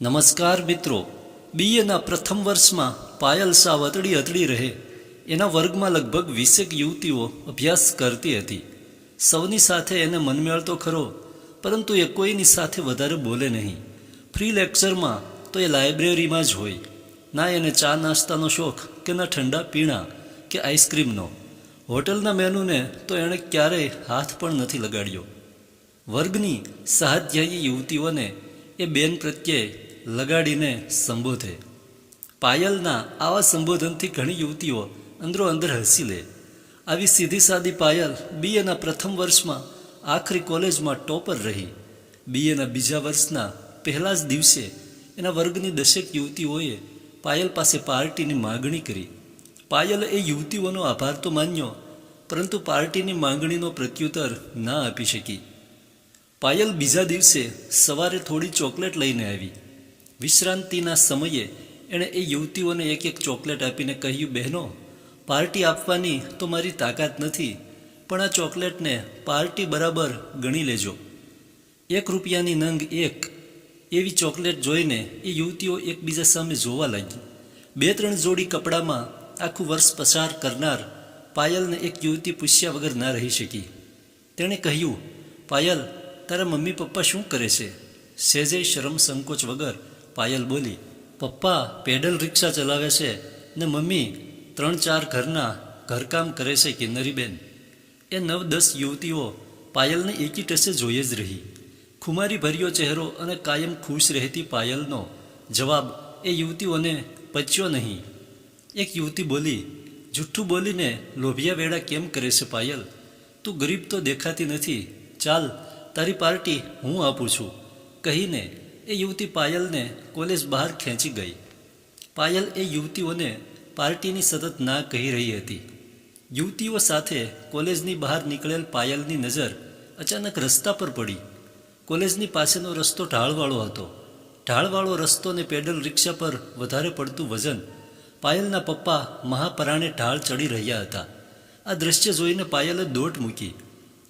નમસ્કાર મિત્રો, બીએના પ્રથમ વર્ષમાં પાયલ સાવ અતડી અતડી રહે. એના વર્ગમાં લગભગ 20 યુવતીઓ અભ્યાસ કરતી હતી. સૌની સાથે એને મનમેળ તો ખરો, પરંતુ એ કોઈની સાથે વધારે બોલે નહીં. ફ્રી લેક્ચરમાં તો એ લાઇબ્રેરીમાં જ હોય. ના એને ચા નાસ્તાનો શોખ કે ના ઠંડા પીણા કે આઈસ્ક્રીમનો. હોટલના મેનુને તો એણે ક્યારેય હાથ પણ નથી લગાડ્યો. વર્ગની સાહધ્યાયી યુવતીઓને એ બેન પ્રત્યે લગાડીને સંબોધે. પાયલના આવા સંબોધનથી ઘણી યુવતીઓ અંદરો અંદર હસી લે. આવી સીધી સાદી પાયલ બીએના પ્રથમ વર્ષમાં આખરી કોલેજમાં ટોપર રહી. બીએના બીજા વર્ષના પહેલા જ દિવસે એના વર્ગની 10 યુવતીઓએ પાયલ પાસે પાર્ટીની માગણી કરી. પાયલે એ યુવતીઓનો આભાર તો માન્યો, પરંતુ પાર્ટીની માંગણીનો પ્રત્યુત્તર ના આપી શકી. પાયલ બીજા દિવસે સવારે થોડી ચોકલેટ લઈને આવી. વિશ્રાંતિના સમયે એણે એ યુવતીઓને એક ચોકલેટ આપીને કહ્યું, બહેનો, પાર્ટી આપવાની તો મારી તાકાત નથી, પણ આ ચોકલેટને પાર્ટી બરાબર ગણી લેજો. 1 રૂપિયાની નંગ એક એવી ચોકલેટ જોઈને એ યુવતીઓ એકબીજા સામે જોવા લાગી. 2-3 જોડી કપડામાં આખું વર્ષ પસાર કરનાર પાયલને એક યુવતી પૂછ્યા વગર ના રહી શકી. તેણે કહ્યું, પાયલ, તારા મમ્મી પપ્પા શું કરે છે? સહેજે શરમ સંકોચ વગર પાયલ બોલી, પપ્પા પેડલ રિક્ષા ચલાવે છે ને મમ્મી 3-4 ઘરના ઘરકામ કરે છે કિન્નરીબેન. એ 9-10 યુવતીઓ પાયલને એકી ટસે જોઈ જ રહી. ખુમારી ભર્યો ચહેરો અને કાયમ ખુશ રહેતી પાયલનો જવાબ એ યુવતીઓને પચ્યો નહીં. એક યુવતી બોલી, જુઠ્ઠું બોલીને લોભિયા વેડા કેમ કરે છે પાયલ? તું ગરીબ તો દેખાતી નથી. ચાલ, તારી પાર્ટી હું આપું છું, કહીને એ યુવતી પાયલને કોલેજ બહાર ખેંચી ગઈ. પાયલ એ યુવતીઓને પાર્ટીની સતત ના કહી રહી હતી. યુવતીઓ સાથે કોલેજની બહાર નીકળેલ પાયલની નજર અચાનક રસ્તા પર પડી. કોલેજની પાસેનો રસ્તો ઢાળવાળો હતો. ઢાળવાળો રસ્તો ને પેડલ રિક્ષા પર વધારે પડતું વજન. પાયલના પપ્પા મહાપરાણે ઢાળ ચડી રહ્યા હતા. આ દ્રશ્ય જોઈને પાયલે દોટ મૂકી.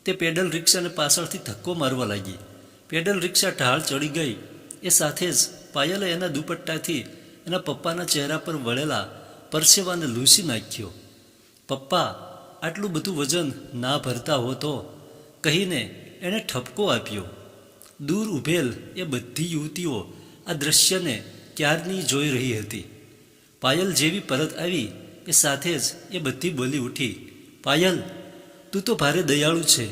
તે પેડલ રિક્ષાને પાછળથી ધક્કો મારવા લાગી. પેડલ રિક્ષા ઢાળ ચડી ગઈ. એ સાથે જ પાયલે એના દુપટ્ટાથી એના પપ્પાના ચહેરા પર વળેલા પરસેવાને લૂસી નાખ્યો. પપ્પા, આટલું બધું વજન ના ભરતા હો તો, કહીને એણે ઠપકો આપ્યો. દૂર ઊભેલ એ બધી યુવતીઓ આ દ્રશ્યને ક્યારની જોઈ રહી હતી. પાયલ જેવી પરત આવી એ સાથે જ એ બધી બોલી ઉઠી, પાયલ, તું તો ભારે દયાળુ છે.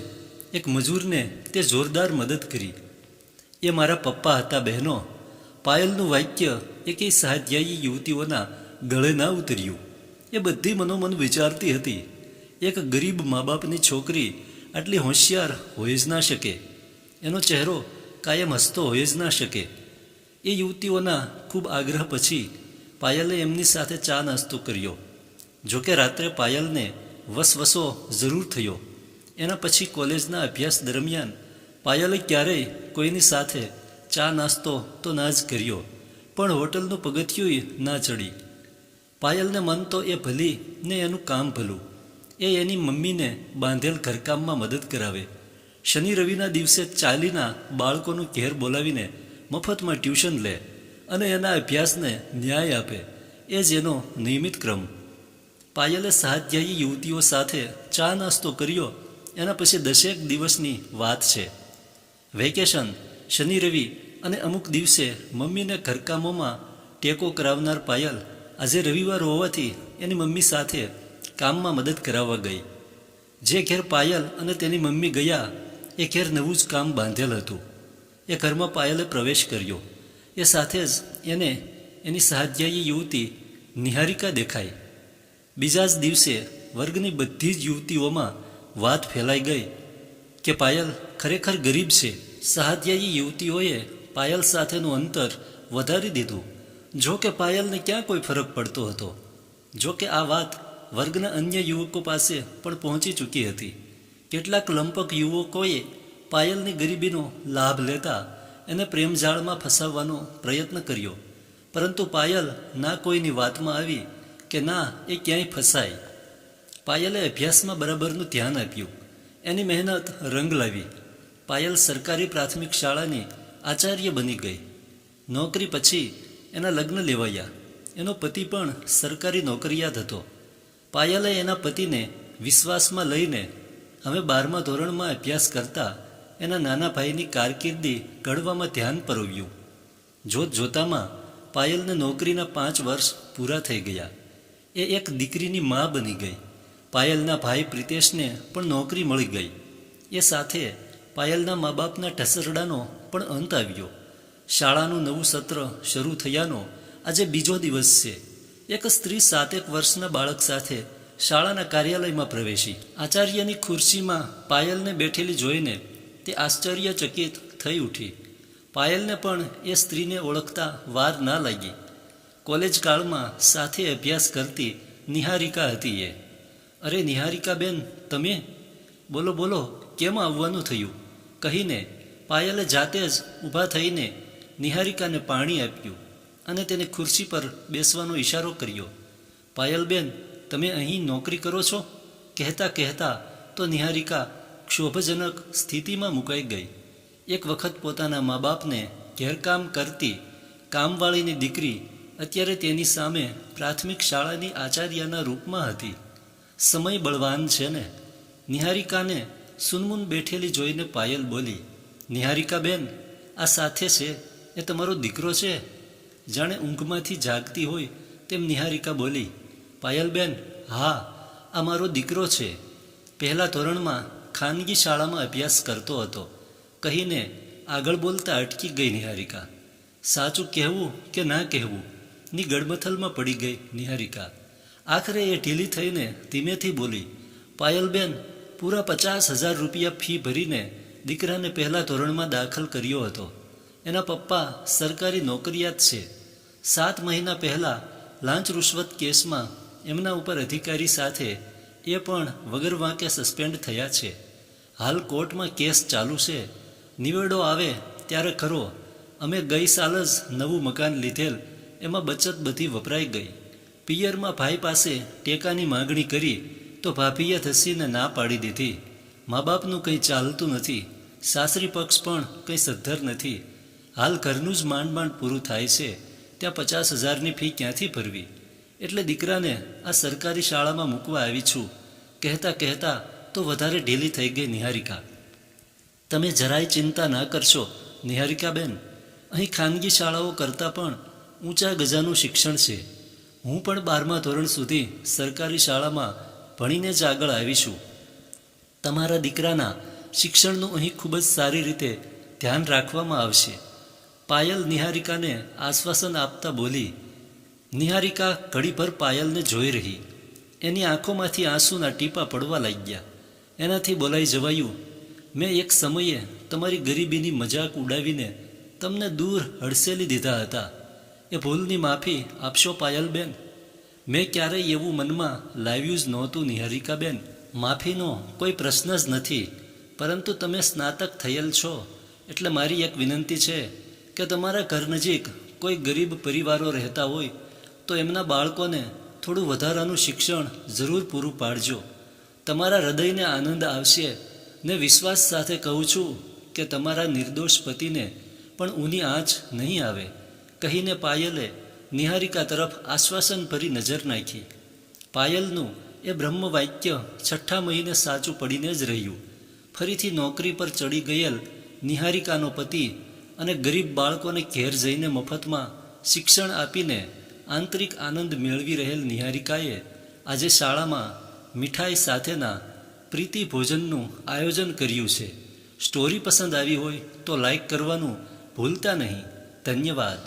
એક મજૂરને તે જોરદાર મદદ કરી. એ મારા પપ્પા હતા બહેનો. પાયલનું વાક્ય એકેય સાહધ્યાયી યુવતીઓના ગળે ના ઉતર્યું. એ બધી મનોમન વિચારતી હતી, એક ગરીબ મા બાપની છોકરી આટલી હોશિયાર હોઈ જ ના શકે. એનો ચહેરો કાયમ હસતો હોઈ જ ના શકે. એ યુવતીઓના ખૂબ આગ્રહ પછી પાયલે એમની સાથે ચા નાસ્તો કર્યો. જોકે રાત્રે પાયલને વસવસો જરૂર થયો. એના પછી કોલેજના અભ્યાસ દરમિયાન પાયલે ક્યારેય કોઈની સાથે ચા નાસ્તો તો ના જ કર્યો, પણ હોટલનું પગથિયું ના ચડી. પાયલને મન તો એ ભલી ને એનું કામ ભલું. એ એની મમ્મીને બાંધેલ ઘરકામમાં મદદ કરાવે. શનિ રવિના દિવસે ચાલીના બાળકોનું ઘેર બોલાવીને મફતમાં ટ્યુશન લે અને એના અભ્યાસને ન્યાય આપે. એ જ એનો નિયમિત ક્રમ. પાયલે સાહધ્યાયી યુવતીઓ સાથે ચા નાસ્તો કર્યો. એના પછી 10 દિવસની વાત છે. વેકેશન, શનિ રવિ અને અમુક દિવસે મમ્મીને ઘરકામોમાં ટેકો કરાવનાર પાયલ આજે રવિવાર હોવાથી એની મમ્મી સાથે કામમાં મદદ કરાવવા ગઈ. જે ઘેર પાયલ અને તેની મમ્મી ગયા એ ઘેર નવું જ કામ બાંધેલ હતું. એ ઘરમાં પાયલે પ્રવેશ કર્યો. એ સાથે જ એને એની સાહધ્યાયી યુવતી નિહારિકા દેખાઈ. બીજા જ દિવસે વર્ગની બધી જ યુવતીઓમાં વાત ફેલાઈ ગઈ કે પાયલ ખરેખર ગરીબ છે. સાહધ્યાયી યુવતીઓએ પાયલ સાથેનું અંતર વધારી દીધું. જો કે પાયલને ક્યાં કોઈ ફરક પડતો હતો. જો કે આ વાત વર્ગના અન્ય યુવકો પાસે પણ પહોંચી ચૂકી હતી. કેટલાક લંપક યુવકોએ પાયલની ગરીબીનો લાભ લેતા એને પ્રેમજાળમાં ફસાવવાનો પ્રયત્ન કર્યો, પરંતુ પાયલ ના કોઈની વાતમાં આવી કે ના એ ક્યાંય ફસાય. પાયલે અભ્યાસમાં બરાબરનું ધ્યાન આપ્યું. એની મહેનત રંગ લાવી. પાયલ સરકારી પ્રાથમિક શાળાની આચાર્ય બની ગઈ. નોકરી પછી એના લગ્ન લેવાયા. એનો પતિ પણ સરકારી નોકરિયાત હતો. પાયલે એના પતિને વિશ્વાસમાં લઈને હવે 12મા ધોરણમાં અભ્યાસ કરતા એના નાના ભાઈની કારકિર્દી ઘડવામાં ધ્યાન પરોવ્યું. જોત જોતામાં પાયલને નોકરીના 5 વર્ષ પૂરા થઈ ગયા. એ એક દીકરીની મા બની ગઈ. પાયલના ભાઈ પ્રિતેશને પણ નોકરી મળી ગઈ. એ સાથે પાયલના મા બાપના ઢસરડાનો પણ અંત આવ્યો. શાળાનું નવું સત્ર શરૂ થયાનો આજે બીજો દિવસ છે. એક સ્ત્રી 7 વર્ષના બાળક સાથે શાળાના કાર્યાલયમાં પ્રવેશી. આચાર્યની ખુરશીમાં પાયલને બેઠેલી જોઈને તે આશ્ચર્યચકિત થઈ ઉઠી. પાયલને પણ એ સ્ત્રીને ઓળખતા વાર ના લાગી. કોલેજ કાળમાં સાથે અભ્યાસ કરતી નિહારિકા હતી એ. અરે નિહારિકાબેન, તમે? બોલો બોલો, કેમ આવવાનું થયું? કહીને પાયલે જાતે જ ઊભા થઈને નિહારિકાને પાણી આપ્યું અને તેને ખુરશી પર બેસવાનો ઈશારો કર્યો. પાયલબેન, તમે અહીં નોકરી કરો છો? કહેતા તો નિહારિકા ક્ષોભજનક સ્થિતિમાં મુકાઈ ગઈ. એક વખત પોતાના મા બાપને ઘેરકામ કરતી કામવાળીની દીકરી અત્યારે તેની સામે પ્રાથમિક શાળાની આચાર્યના રૂપમાં હતી. સમય બળવાન છે ને? નિહારિકાને સુનમુન બેઠેલી જોઈને પાયલ બોલી. નિહારિકાબેન, આ સાથે છે એ તમારો દીકરો છે? જાણે ઊંઘમાંથી જાગતી હોય તેમ નિહારિકા બોલી. પાયલબેન, હા, આ મારો દીકરો છે. 1લા ધોરણમાં ખાનગી શાળામાં અભ્યાસ કરતો હતો. કહીને આગળ બોલતા અટકી ગઈ નિહારિકા. સાચું કહેવું કે ના કહેવું ની ગડમથલમાં પડી ગઈ નિહારિકા. આખરે એ ઢીલી થઈને ધીમેથી બોલી. પાયલબેન, પૂરા 50,000 રૂપિયા ફી ભરીને દીકરાને 1લા ધોરણમાં દાખલ કર્યો હતો. એના પપ્પા સરકારી નોકરિયાત છે. 7 મહિના પહેલાં લાંચ રૂશ્વત કેસમાં એમના ઉપર અધિકારી સાથે એ પણ વગર વાંકે સસ્પેન્ડ થયા છે. હાલ કોર્ટમાં કેસ ચાલુ છે. નિવેડો આવે ત્યારે ખરો. અમે ગઈ સાલ જ નવું મકાન લીધેલ, એમાં બચત બધી વપરાઈ ગઈ. પિયરમાં ભાઈ પાસે ટેકાની માગણી કરી તો ભાભીએ ધસીને ના પાડી દીધી. મા બાપનું કંઈ ચાલતું નથી. સાસરી પક્ષ પણ કંઈ સદ્ધર નથી. હાલ ઘરનું જ માંડ પૂરું થાય છે. ત્યાં 50,000ની ફી ક્યાંથી ભરવી? એટલે દીકરાને આ સરકારી શાળામાં મૂકવા આવી છું. કહેતા તો વધારે ઢીલી થઈ ગઈ નિહારિકા. તમે જરાય ચિંતા ના કરશો નિહારિકાબેન. અહીં ખાનગી શાળાઓ કરતાં પણ ઊંચા ગજાનું શિક્ષણ છે. હું પણ 12મા ધોરણ સુધી સરકારી શાળામાં ભણીને જ આગળ આવીશું. તમારા દીકરાના શિક્ષણનું અહીં ખૂબ જ સારી રીતે ધ્યાન રાખવામાં આવશે. પાયલ નિહારિકાને આશ્વાસન આપતા બોલી. નિહારિકા ઘડીભર પાયલને જોઈ રહી. એની આંખોમાંથી આંસુના ટીપાં પડવા લાગ્યા. એનાથી બોલાઈ જવાયું. મેં એક સમયે તમારી ગરીબીની મજાક ઉડાવીને તમને દૂર હડસેલી દીધા હતા. એ ભૂલની માફી આપશો પાયલબેન? મેં ક્યારેય એવું મનમાં લાવ્યું જ નહોતું નિહારિકાબેન. માફીનો કોઈ પ્રશ્ન જ નથી. પરંતુ તમે સ્નાતક થયેલ છો એટલે મારી એક વિનંતી છે કે તમારા ઘર નજીક કોઈ ગરીબ પરિવારો રહેતા હોય તો એમના બાળકોને થોડું વધારાનું શિક્ષણ જરૂર પૂરું પાડજો. તમારા હૃદયને આનંદ આવશે ને વિશ્વાસ સાથે કહું છું કે તમારા નિર્દોષ પતિને પણ ઊની આંચ નહીં આવે. કહીને પાયલે નિહારિકા તરફ આશ્વાસનભરી નજર નાખી. પાયલનું એ બ્રહ્મવાક્ય 6ઠા મહિને સાચું પડીને જ રહ્યું. ફરીથી નોકરી પર ચડી ગયેલ નિહારિકાનો પતિ અને ગરીબ બાળકોને ઘેર જઈને મફતમાં શિક્ષણ આપીને આંતરિક આનંદ મેળવી રહેલ નિહારિકાએ આજે શાળામાં મીઠાઈ સાથેના પ્રીતિ ભોજનનું આયોજન કર્યું છે. સ્ટોરી પસંદ આવી હોય તો લાઈક કરવાનું ભૂલતા નહીં. ધન્યવાદ.